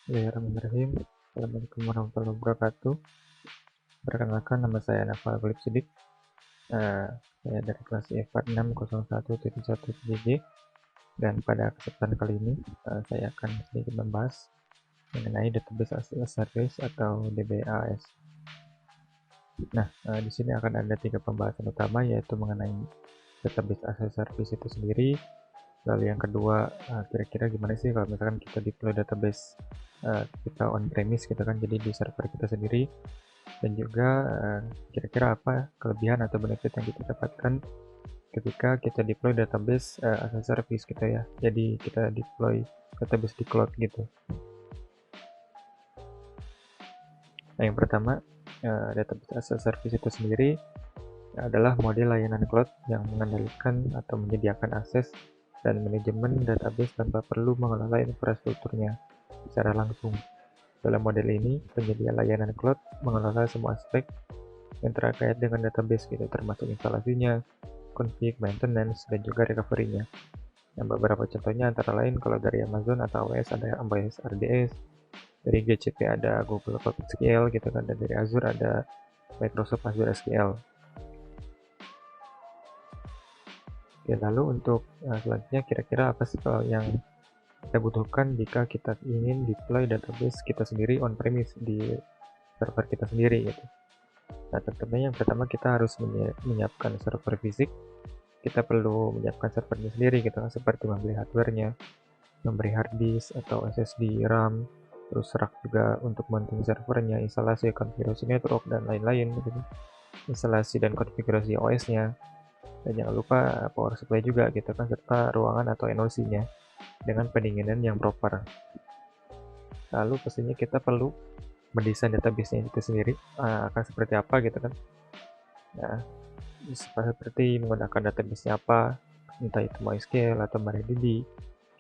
Bismillahirrahmanirrahim. Assalamualaikum warahmatullahi wabarakatuh. Perkenalkan, nama saya Naufal Golib Sidik. Saya dari kelas IFA 601.1 dan pada kesempatan kali ini saya akan sedikit membahas mengenai database as a service atau DBAS. Nah, di sini akan ada 3 pembahasan utama, yaitu mengenai database as a service itu sendiri. Lalu yang kedua, kira-kira gimana sih kalau misalkan kita deploy database kita on premise gitu kan, jadi di server kita sendiri, dan juga kira-kira apa kelebihan atau benefit yang kita dapatkan ketika kita deploy database as a service gitu ya. Jadi kita deploy database di cloud gitu. Nah, yang pertama, database as a service itu sendiri adalah model layanan cloud yang mengendalikan atau menyediakan akses dan manajemen database tanpa perlu mengelola infrastrukturnya secara langsung. Dalam model ini, penyedia layanan cloud mengelola semua aspek yang terkait dengan database gitu, termasuk instalasinya, config, maintenance, dan juga recovery-nya. Yang beberapa contohnya antara lain kalau dari Amazon atau AWS ada AWS RDS, dari GCP ada Google Cloud SQL gitu kan, dan dari Azure ada Microsoft Azure SQL. Oke, lalu untuk selanjutnya kira-kira apa sih kalau yang kita butuhkan jika kita ingin deploy database kita sendiri on premise di server kita sendiri gitu. Nah, tentunya yang pertama kita harus menyiapkan server fisik. Kita perlu menyiapkan servernya sendiri gitu kan, seperti membeli hardware-nya, memberi hard disk atau SSD, RAM, terus rak juga untuk mounting servernya, instalasi, konfigurasi network, dan lain-lain gitu. Instalasi dan konfigurasi OS-nya. Dan jangan lupa power supply juga gitu kan, serta ruangan atau NOC-nya dengan pendinginan yang proper. Lalu pastinya kita perlu mendesain database-nya itu sendiri akan seperti apa gitu kan. Nah, seperti menggunakan database-nya apa, entah itu MySQL atau MariaDB,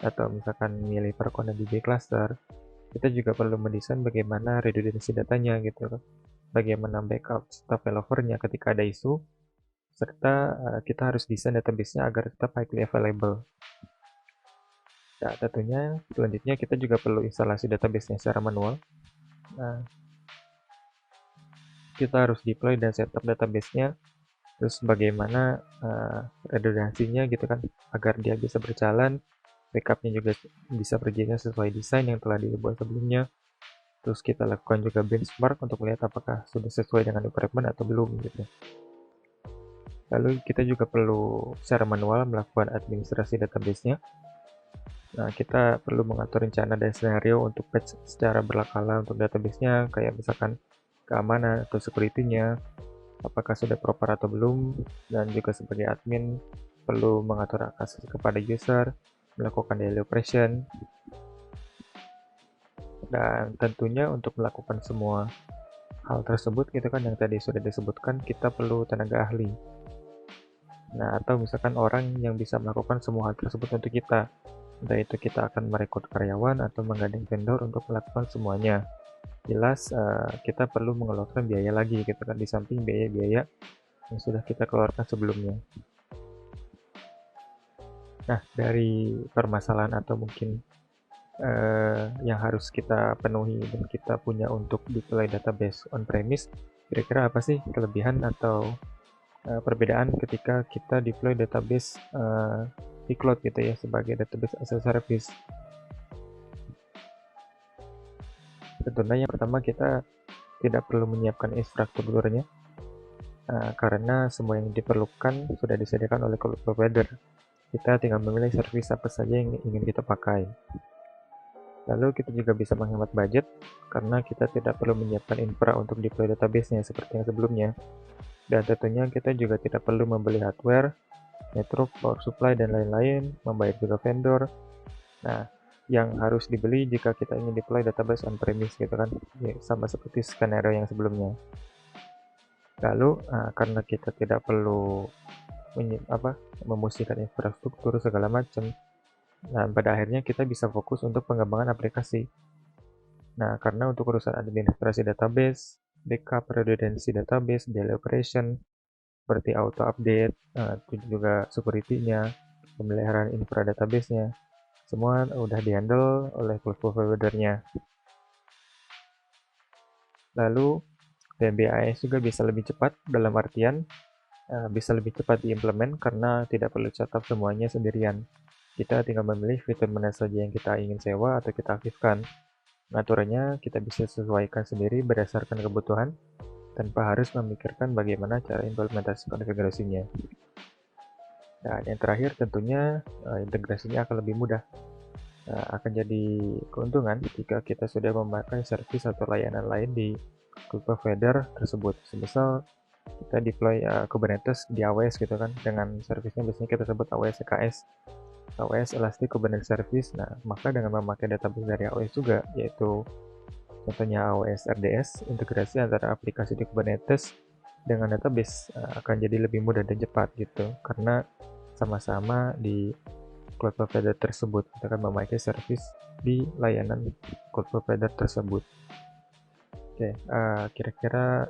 atau misalkan milih Percona DB cluster. Kita juga perlu mendesain bagaimana redundancy datanya gitu kan, bagaimana backup stop failover-nya ketika ada isu, serta kita harus desain database-nya agar tetap highly available. Nah, tentunya selanjutnya kita juga perlu instalasi database-nya secara manual. Nah, kita harus deploy dan setup database-nya, terus bagaimana redundansinya gitu kan, agar dia bisa berjalan, backup-nya juga bisa berjalan sesuai desain yang telah dibuat sebelumnya. Terus kita lakukan juga benchmark untuk melihat apakah sudah sesuai dengan requirement atau belum gitu. Lalu kita juga perlu secara manual melakukan administrasi database-nya. Nah, kita perlu mengatur rencana dan scenario untuk patch secara berkala untuk database-nya, kayak misalkan keamanan atau security-nya, apakah sudah proper atau belum, dan juga sebagai admin perlu mengatur akses kepada user, melakukan daily operation, dan tentunya untuk melakukan semua hal tersebut gitu kan yang tadi sudah disebutkan, kita perlu tenaga ahli. Nah, atau misalkan orang yang bisa melakukan semua hal tersebut untuk kita. Entah itu kita akan merekrut karyawan atau menggandeng vendor untuk melakukan semuanya. Jelas kita perlu mengeluarkan biaya lagi gitu kan, di samping biaya-biaya yang sudah kita keluarkan sebelumnya. Nah, dari permasalahan atau mungkin yang harus kita penuhi dan kita punya untuk deploy database on-premise, kira-kira apa sih kelebihan atau perbedaan ketika kita deploy database di cloud gitu ya, sebagai database as a service. Tentunya yang pertama kita tidak perlu menyiapkan infrastrukturnya karena semua yang diperlukan sudah disediakan oleh cloud provider. Kita tinggal memilih service apa saja yang ingin kita pakai. Lalu kita juga bisa menghemat budget karena kita tidak perlu menyiapkan infra untuk deploy database-nya seperti yang sebelumnya. Dan tentunya kita juga tidak perlu membeli hardware, network, power supply, dan lain-lain, membayar juga vendor. Nah, yang harus dibeli jika kita ingin deploy database on-premise gitu kan, ya, sama seperti skenario yang sebelumnya. Lalu, karena kita tidak perlu memusingkan infrastruktur segala macam, nah pada akhirnya kita bisa fokus untuk pengembangan aplikasi. Nah, karena untuk urusan administrasi database, backup, redundancy database, daily operation, seperti auto update, juga security-nya, pemeliharaan infra database-nya, semua udah dihandle oleh cloud provider-nya. Lalu PBAS juga bisa lebih cepat, dalam artian bisa lebih cepat diimplement karena tidak perlu setup semuanya sendirian. Kita tinggal memilih fitur mana saja yang kita ingin sewa atau kita aktifkan. Aturannya kita bisa sesuaikan sendiri berdasarkan kebutuhan tanpa harus memikirkan bagaimana cara implementasi konfigurasinya. Dan yang terakhir tentunya integrasinya akan lebih mudah. Akan jadi keuntungan jika kita sudah memakai service atau layanan lain di cloud provider tersebut. Semisal kita deploy Kubernetes di AWS gitu kan, dengan servicenya biasanya kita sebut AWS EKS, AWS Elastic Kubernetes Service. Nah, maka dengan memakai database dari AWS juga, yaitu contohnya AWS RDS, integrasi antara aplikasi di Kubernetes dengan database akan jadi lebih mudah dan cepat gitu, karena sama-sama di cloud provider tersebut. Kita akan memakai service di layanan cloud provider tersebut. Oke, kira-kira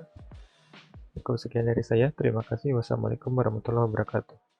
cukup sekian dari saya. Terima kasih. Wassalamualaikum warahmatullahi wabarakatuh.